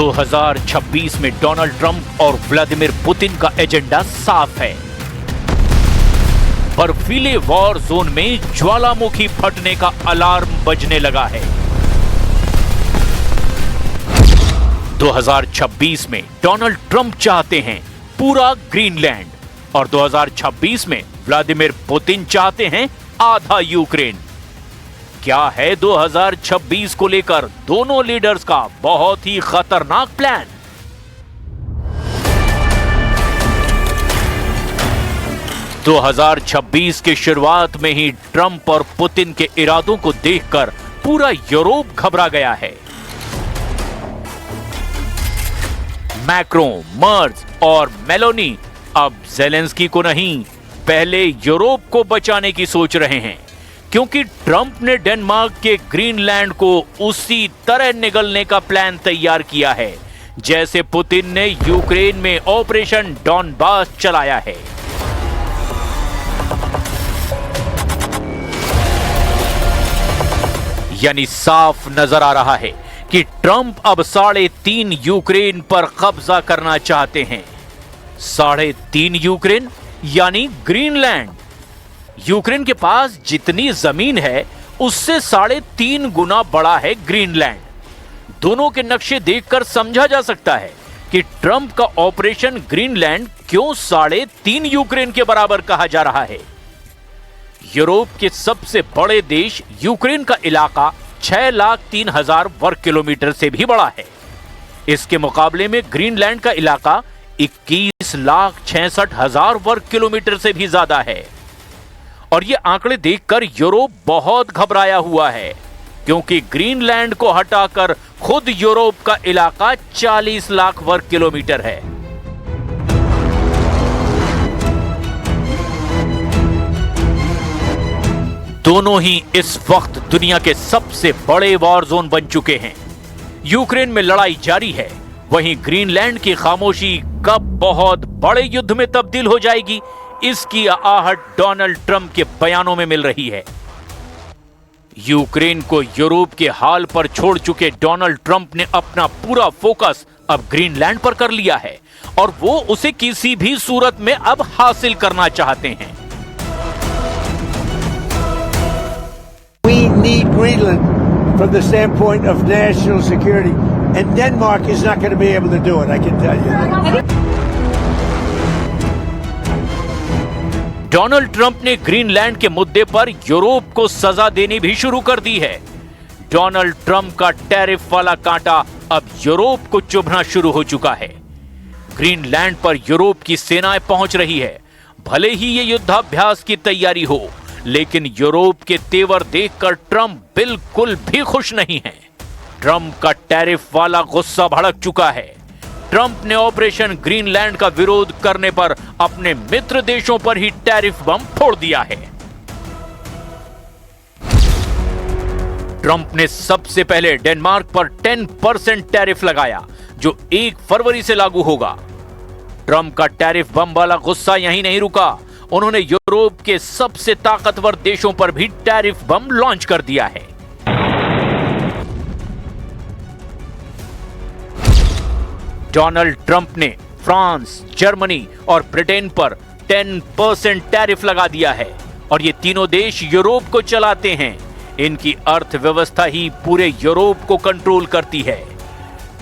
2026 में Donald Trump और Vladimir Putin का एजेंडा साफ है। बर्फीले वॉर जोन में ज्वालामुखी फटने का अलार्म बजने लगा है। 2026 में डोनाल्ड ट्रंप चाहते हैं पूरा ग्रीनलैंड और 2026 में व्लादिमीर पुतिन चाहते हैं आधा यूक्रेन। क्या है 2026 को लेकर दोनों लीडर्स का बहुत ही खतरनाक प्लान? तो 2026 की शुरुआत में ही ट्रंप और पुतिन के इरादों को देखकर पूरा यूरोप घबरा गया है। मैक्रो, मर्ज और मेलोनी अब ज़ेलेंस्की को नहीं, पहले यूरोप को बचाने की सोच रहे हैं, क्योंकि ट्रंप ने डेनमार्क के ग्रीनलैंड को उसी तरह निगलने का प्लान तैयार किया है जैसे पुतिन ने यूक्रेन में ऑपरेशन डॉनबास चलाया है। यानी साफ नजर आ रहा है कि ट्रंप अब 3.5 यूक्रेन पर कब्जा करना चाहते हैं। 3.5 यूक्रेन यानी ग्रीनलैंड। यूक्रेन के पास जितनी जमीन है उससे 3.5 गुना बड़ा है ग्रीनलैंड। दोनों के नक्शे देखकर समझा जा सकता है कि ट्रंप का ऑपरेशन ग्रीनलैंड क्यों 3.5 यूक्रेन के बराबर कहा जा रहा है। यूरोप के सबसे बड़े देश यूक्रेन का इलाका 6,03,000 वर्ग किलोमीटर से भी बड़ा है। इसके मुकाबले में ग्रीनलैंड का इलाका 21,66,000 वर्ग किलोमीटर से भी ज्यादा है। और ये आंकड़े देखकर यूरोप बहुत घबराया हुआ है, क्योंकि ग्रीनलैंड को हटाकर खुद यूरोप का इलाका 40 लाख वर्ग किलोमीटर है। दोनों ही इस वक्त दुनिया के सबसे बड़े वॉर जोन बन चुके हैं। यूक्रेन में लड़ाई जारी है, वहीं ग्रीनलैंड की खामोशी कब बहुत बड़े युद्ध में तब्दील हो जाएगी, इसकी आहट डोनाल्ड ट्रंप के बयानों में मिल रही है। यूक्रेन को यूरोप के हाल पर छोड़ चुके डोनाल्ड ट्रंप ने अपना पूरा फोकस अब ग्रीनलैंड पर कर लिया है और वो उसे किसी भी सूरत में अब हासिल करना चाहते हैं। We need Greenland from the standpoint of national security, and Denmark is not going to be able to do it, I can tell you that. Donald Trump ने ग्रीनलैंड के मुद्दे पर यूरोप को सजा देनी भी शुरू कर दी है। डोनाल्ड ट्रंप का टैरिफ वाला कांटा अब यूरोप को चुभना शुरू हो चुका है। ग्रीनलैंड पर यूरोप की सेनाएं पहुंच रही है। भले ही ये युद्धाभ्यास की तैयारी हो, लेकिन यूरोप के तेवर देखकर ट्रंप बिल्कुल भी खुश नहीं है। ट्रंप का टैरिफ वाला गुस्सा भड़क चुका है। ट्रंप ने ऑपरेशन ग्रीनलैंड का विरोध करने पर अपने मित्र देशों पर ही टैरिफ बम फोड़ दिया है। ट्रंप ने सबसे पहले डेनमार्क पर 10% टैरिफ लगाया, जो 1 फरवरी से लागू होगा। ट्रंप का टैरिफ बम वाला गुस्सा यहीं नहीं रुका, उन्होंने यूरोप के सबसे ताकतवर देशों पर भी टैरिफ बम लॉन्च कर दिया है। डोनाल्ड ट्रंप ने फ्रांस, जर्मनी और ब्रिटेन पर 10% टैरिफ लगा दिया है और ये तीनों देश यूरोप को चलाते हैं। इनकी अर्थव्यवस्था ही पूरे यूरोप को कंट्रोल करती है।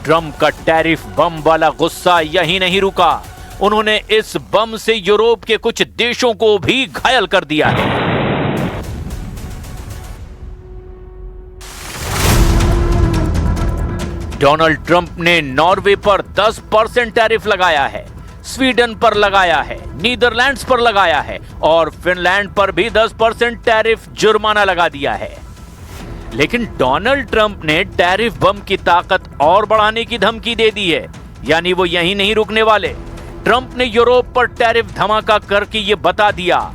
ट्रंप का टैरिफ बम वाला गुस्सा यहीं नहीं रुका, उन्होंने इस बम से यूरोप के कुछ देशों को भी घायल कर दिया है। डोनाल्ड ट्रंप ने नॉर्वे पर 10% टैरिफ लगाया है, स्वीडन पर लगाया है, नीदरलैंड्स पर लगाया है और फिनलैंड पर भी 10% टैरिफ जुर्माना लगा दिया है। लेकिन डोनाल्ड ट्रंप ने टैरिफ बम की ताकत और बढ़ाने की धमकी दे दी है, यानी वो यहीं नहीं रुकने वाले। ट्रंप ने यूरोप पर टैरिफ धमाका करके ये बता दिया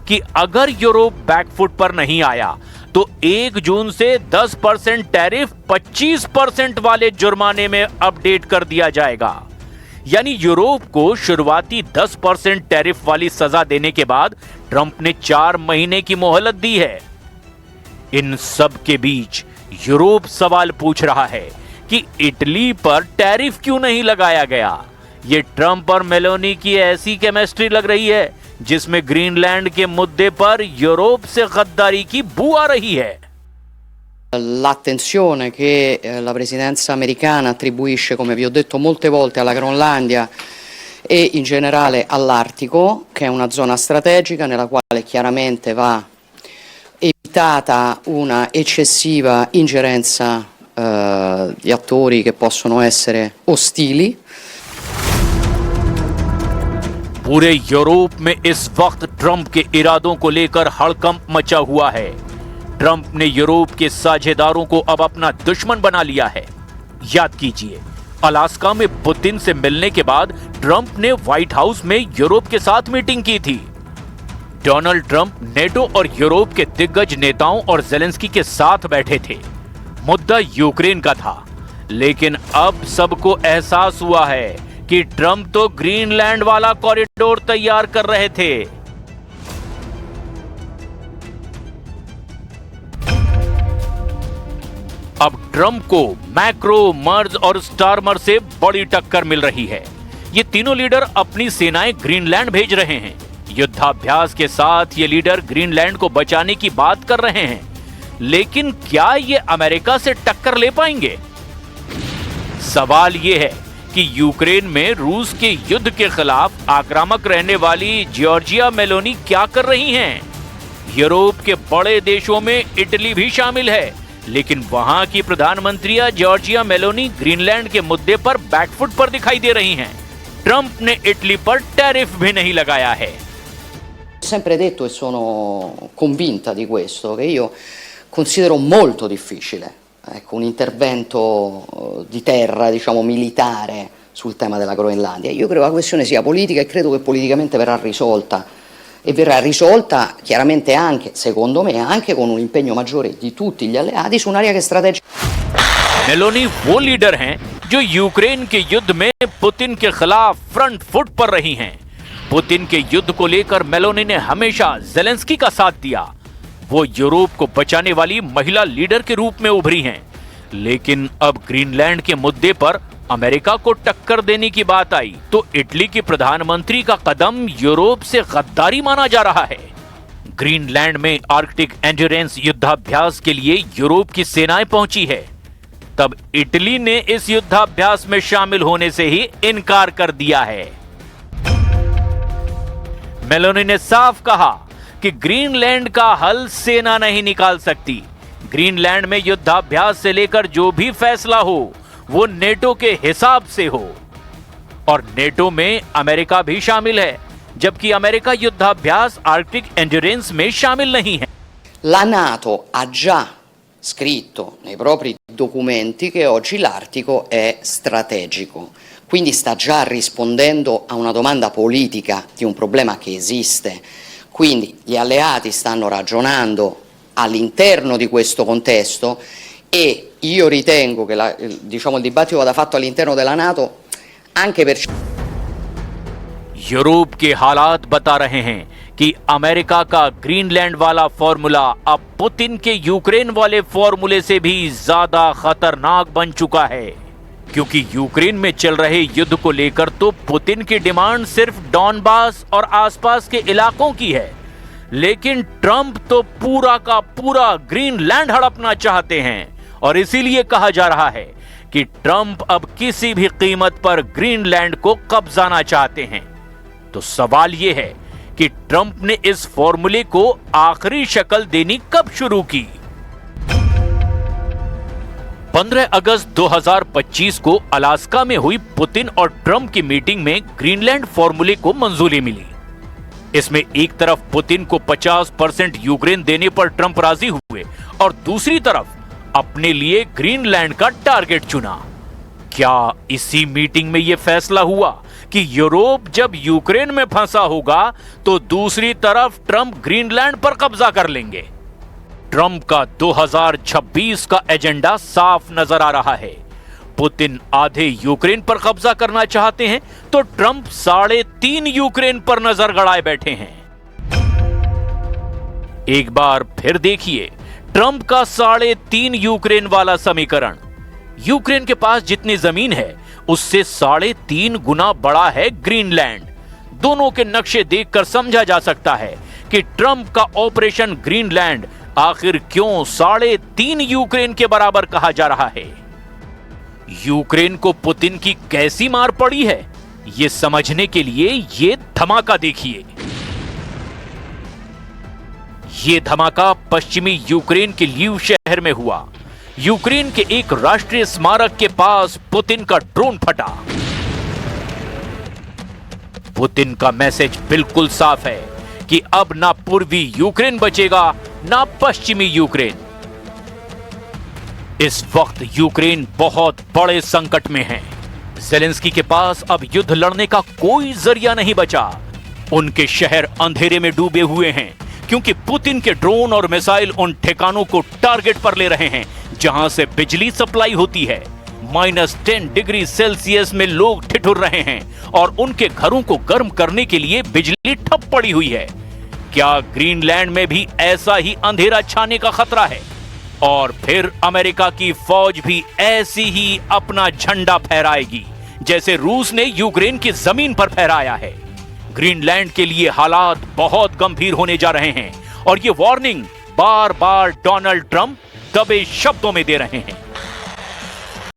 कि अगर यूरोप बैकफुट पर नहीं आया तो 1 जून से 10% टैरिफ 25% वाले जुर्माने में अपडेट कर दिया जाएगा। यानी यूरोप को शुरुआती 10% टैरिफ वाली सजा देने के बाद ट्रंप ने 4 महीने की मोहलत दी है। इन सब के बीच यूरोप सवाल पूछ रहा है कि इटली पर टैरिफ क्यों नहीं लगाया गया। ये ट्रंप और मेलोनी की ऐसी केमिस्ट्री लग रही है जिसमें ग्रीनलैंड के मुद्दे पर यूरोप से गद्दारी की बू आ रही है। L'attenzione che la presidenza americana attribuisce, come vi ho detto molte volte, alla Groenlandia e in generale all'Artico, che è una zona strategica nella quale chiaramente va evitata una eccessiva ingerenza di attori che possono essere ostili. पूरे Europe में इस वक्त Trump के इरादों को लेकर हड़कंप मचा हुआ है। ट्रंप ने यूरोप के साझेदारों को अब अपना दुश्मन बना लिया है। याद कीजिए, अलास्का में पुतिन से मिलने के बाद ट्रंप ने व्हाइट हाउस में यूरोप के साथ मीटिंग की थी। डोनाल्ड ट्रंप नेटो और यूरोप के दिग्गज नेताओं और जेलेंस्की के साथ बैठे थे। मुद्दा यूक्रेन का था, लेकिन अब सबको एहसास हुआ है कि ट्रंप तो ग्रीनलैंड वाला कॉरिडोर तैयार कर रहे थे। अब ट्रंप को मैक्रो, मर्ज और स्टारमर से बड़ी टक्कर मिल रही है। ये तीनों लीडर अपनी सेनाएं ग्रीनलैंड भेज रहे हैं। युद्धाभ्यास के साथ ये लीडर ग्रीनलैंड को बचाने की बात कर रहे हैं, लेकिन क्या ये अमेरिका से टक्कर ले पाएंगे? सवाल ये है कि यूक्रेन में रूस के युद्ध के खिलाफ आक्रामक रहने वाली जॉर्जिया मेलोनी क्या कर रही हैं? यूरोप के बड़े देशों में इटली भी शामिल है, लेकिन वहां की प्रधानमंत्री जॉर्जिया मेलोनी ग्रीनलैंड के मुद्दे पर बैकफुट पर दिखाई दे रही हैं। ट्रंप ने इटली पर टैरिफ भी नहीं लगाया है। Ho sempre detto e sono convinta di questo, che io considero molto difficile, ecco, un intervento di terra, diciamo, militare sul tema della Groenlandia. Io credo che la questione sia politica e credo che politicamente verrà risolta. E verrà risolta chiaramente anche, secondo me, anche con un impegno maggiore di tutti gli alleati su un'area che è strategica. Meloni वो leader हैं जो Ukraine के युद्ध में Putin के खिलाफ front foot पर रही हैं। पुतिन के युद्ध को लेकर मेलोनी ने हमेशा जेलेंस्की का साथ दिया। वो यूरोप को बचाने वाली महिला लीडर के रूप में उभरी हैं। लेकिन अब ग्रीनलैंड के मुद्दे पर अमेरिका को टक्कर देने की बात आई तो इटली की प्रधानमंत्री का कदम यूरोप से गद्दारी माना जा रहा है। ग्रीनलैंड में आर्कटिक एंड्योरेंस युद्धाभ्यास के लिए यूरोप की सेनाएं पहुंची है। तब इटली ने इस युद्धाभ्यास में शामिल होने से ही इनकार कर दिया है। मेलोनी ने साफ कहा कि ग्रीनलैंड का हल सेना नहीं निकाल सकती। ग्रीनलैंड में युद्धाभ्यास से लेकर जो भी फैसला हो वो नेटो के हिसाब से हो, और नेटो में अमेरिका भी शामिल है, जबकि अमेरिका युद्धाभ्यास आर्कटिक एंड्योरेंस में शामिल नहीं है। La NATO ha già scritto nei propri documenti che oggi l'Artico è strategico, quindi sta già rispondendo a una domanda politica di un problema che esiste. Quindi gli alleati stanno ragionando all'interno di questo contesto e io ritengo che diciamo, il dibattito vada fatto all'interno della NATO anche per... Europe के हालात बता रहे हैं कि America का Greenland वाला formula अब Putin के यूक्रेन वाले फॉर्मूले से भी ज्यादा खतरनाक बन चुका है, क्योंकि यूक्रेन में चल रहे युद्ध को लेकर तो पुतिन की डिमांड सिर्फ डॉनबास और आसपास के इलाकों की है, लेकिन ट्रंप तो पूरा का पूरा ग्रीनलैंड हड़पना चाहते हैं। और इसीलिए कहा जा रहा है कि ट्रंप अब किसी भी कीमत पर ग्रीनलैंड को कब्जाना चाहते हैं। तो सवाल यह है कि ट्रंप ने इस फॉर्मूले को आखिरी शक्ल देनी कब शुरू की? 15 अगस्त 2025 को अलास्का में हुई पुतिन और ट्रंप की मीटिंग में ग्रीनलैंड फॉर्मूले को मंजूरी मिली। इसमें एक तरफ पुतिन को 50% यूक्रेन देने पर ट्रंप राजी हुए और दूसरी तरफ अपने लिए ग्रीनलैंड का टारगेट चुना। क्या इसी मीटिंग में यह फैसला हुआ कि यूरोप जब यूक्रेन में फंसा होगा तो दूसरी तरफ ट्रंप ग्रीनलैंड पर कब्जा कर लेंगे? ट्रंप का 2026 का एजेंडा साफ नजर आ रहा है। पुतिन आधे यूक्रेन पर कब्जा करना चाहते हैं तो ट्रंप 3.5 यूक्रेन पर नजर गड़ाए बैठे हैं। एक बार फिर देखिए ट्रंप का 3.5 यूक्रेन वाला समीकरण। यूक्रेन के पास जितनी जमीन है उससे 3.5 गुना बड़ा है ग्रीनलैंड। दोनों के नक्शे देखकर समझा जा सकता है कि ट्रंप का ऑपरेशन ग्रीनलैंड आखिर क्यों 3.5 यूक्रेन के बराबर कहा जा रहा है। यूक्रेन को पुतिन की कैसी मार पड़ी है, यह समझने के लिए यह धमाका देखिए। यह धमाका पश्चिमी यूक्रेन के ल्यीव शहर में हुआ। यूक्रेन के एक राष्ट्रीय स्मारक के पास पुतिन का ड्रोन फटा। पुतिन का मैसेज बिल्कुल साफ है कि अब ना पूर्वी यूक्रेन बचेगा ना पश्चिमी यूक्रेन। इस वक्त यूक्रेन बहुत बड़े संकट में है। ज़ेलेंस्की के पास अब युद्ध लड़ने का कोई जरिया नहीं बचा। उनके शहर अंधेरे में डूबे हुए हैं क्योंकि पुतिन के ड्रोन और मिसाइल उन ठिकानों को टारगेट पर ले रहे हैं जहां से बिजली सप्लाई होती है। -10 डिग्री सेल्सियस में लोग ठिठुर रहे हैं और उनके घरों को गर्म करने के लिए बिजली ठप पड़ी हुई है। क्या ग्रीनलैंड में भी ऐसा ही अंधेरा छाने का खतरा है? और फिर अमेरिका की फौज भी ऐसी ही अपना झंडा फहराएगी जैसे रूस ने यूक्रेन की जमीन पर फहराया है। ग्रीनलैंड के लिए हालात बहुत गंभीर होने जा रहे हैं और ये वार्निंग बार बार डोनाल्ड ट्रंप दबे शब्दों में दे रहे हैं।